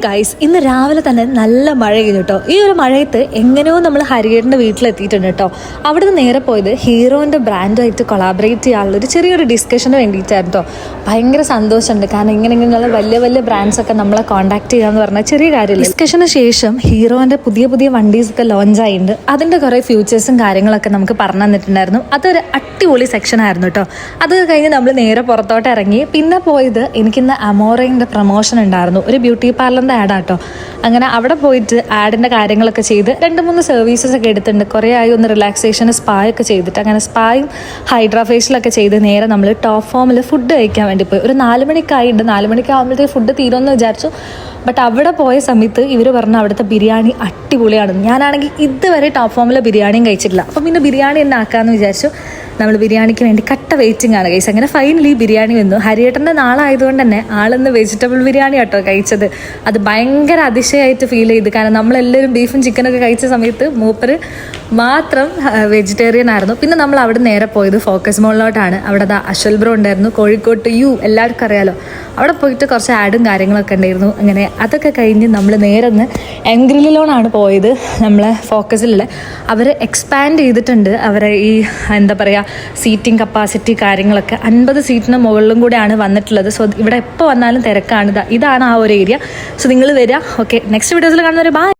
Guys, ഇന്ന് രാവിലെ തന്നെ നല്ല മഴ പെയ്തു കേട്ടോ. ഈ ഒരു മഴയത്ത് എങ്ങനെയോ നമ്മൾ ഹരിയേട്ടൻ്റെ വീട്ടിലെത്തിയിട്ടുണ്ട് കേട്ടോ. അവിടെ നിന്ന് നേരെ പോയത് ഹീറോൻ്റെ ബ്രാൻഡുമായിട്ട് കൊളാബറേറ്റ് ചെയ്യാനുള്ള ഒരു ചെറിയൊരു ഡിസ്കഷന് വേണ്ടിയിട്ടായിരുന്നു കേട്ടോ. ഭയങ്കര സന്തോഷമുണ്ട്, കാരണം ഇങ്ങനെയുള്ള വലിയ വലിയ ബ്രാൻഡ്സൊക്കെ നമ്മളെ കോൺടാക്ട് ചെയ്യാന്ന് പറഞ്ഞാൽ ചെറിയ കാര്യമില്ല. ഡിസ്കഷന് ശേഷം ഹീറോൻ്റെ പുതിയ പുതിയ വണ്ടീസൊക്കെ ലോഞ്ച് ആയിട്ടുണ്ട്. അതിൻ്റെ കുറേ ഫ്യൂച്ചേഴ്സും കാര്യങ്ങളൊക്കെ നമുക്ക് പറഞ്ഞു തന്നിട്ടുണ്ടായിരുന്നു. അതൊരു അടിപൊളി സെക്ഷൻ ആയിരുന്നു കേട്ടോ. അത് കഴിഞ്ഞ് നമ്മൾ നേരെ പുറത്തോട്ട് ഇറങ്ങി. പിന്നെ പോയത് എനിക്കിന്ന് അമോറയുടെ പ്രൊമോഷൻ ഉണ്ടായിരുന്നു, ഒരു ബ്യൂട്ടി പാർലറിൻ്റെ ആഡാട്ടോ. അങ്ങനെ അവിടെ പോയിട്ട് ആഡിൻ്റെ കാര്യങ്ങളൊക്കെ ചെയ്ത് 2-3 സർവീസസ് ഒക്കെ എടുത്തിട്ടുണ്ട്. കുറേ ആയി ഒന്ന് റിലാക്സേഷന് സ്പാ ഒക്കെ ചെയ്തിട്ട്, അങ്ങനെ സ്പായും ഹൈഡ്രാ ഫേഷ്യലൊക്കെ ചെയ്ത് നേരെ നമ്മൾ ടോപ്പ് ഫോമിൽ ഫുഡ് കഴിക്കാൻ വേണ്ടി പോയി. ഒരു 4 മണിക്കായിട്ടുണ്ട്. 4 മണിക്കാകുമ്പോഴത്തേക്ക് ഫുഡ് തീരുമെന്ന് വിചാരിച്ചു. ബട്ട് അവിടെ പോയ സമയത്ത് ഇവർ പറഞ്ഞു അവിടുത്തെ ബിരിയാണി അടിപൊളിയാണ്. ഞാനാണെങ്കിൽ ഇതുവരെ ടോപ്പ് ഫോമിലെ ബിരിയാണിയും കഴിച്ചിട്ടില്ല. അപ്പം പിന്നെ ബിരിയാണി തന്നെ ആക്കാമെന്ന് വിചാരിച്ചു. നമ്മൾ ബിരിയാണിക്ക് വേണ്ടി കട്ട വെയിറ്റിംഗ് ആണ് കഴിച്ചത്. അങ്ങനെ ഫൈനലി ബിരിയാണി വന്നു. ഹരിയേട്ടൻ്റെ നാളായതുകൊണ്ട് തന്നെ ആളിന്ന് വെജിറ്റബിൾ ബിരിയാണി കേട്ടോ കഴിച്ചത്. അത് ഭയങ്കര അതിശയമായിട്ട് ഫീൽ ചെയ്ത്, കാരണം നമ്മളെല്ലാവരും ബീഫും ചിക്കനൊക്കെ കഴിച്ച സമയത്ത് മൂപ്പര് മാത്രം വെജിറ്റേറിയൻ ആയിരുന്നു. പിന്നെ നമ്മൾ അവിടെ നേരെ പോയത് ഫോക്കസ് മോളിലോട്ടാണ്. അവിടെ അശ്വൽ ബ്രോ ഉണ്ടായിരുന്നു, കോഴിക്കോട്ട് എല്ലാവർക്കും അറിയാലോ. അവിടെ പോയിട്ട് കുറച്ച് ആഡും കാര്യങ്ങളൊക്കെ ഉണ്ടായിരുന്നു. അങ്ങനെ അതൊക്കെ കഴിഞ്ഞ് നമ്മൾ നേരെ ഒന്ന് എംഗ്രിലോണാണ് പോയത്. നമ്മളെ ഫോക്കസിലുള്ള അവർ എക്സ്പാൻഡ് ചെയ്തിട്ടുണ്ട്. അവരെ ഈ എന്താ പറയുക, സീറ്റിംഗ് കപ്പാസിറ്റി കാര്യങ്ങളൊക്കെ 50 സീറ്റിന് മുകളിലും കൂടെയാണ് വന്നിട്ടുള്ളത്. സോ ഇവിടെ എപ്പോൾ വന്നാലും തിരക്കാണ്. ഇതാണ് ആ ഒരു ഏരിയ. സോ നിങ്ങൾ വരിക. ഓക്കെ, നെക്സ്റ്റ് വീഡിയോസിൽ കാണുന്നവരെ ബൈ.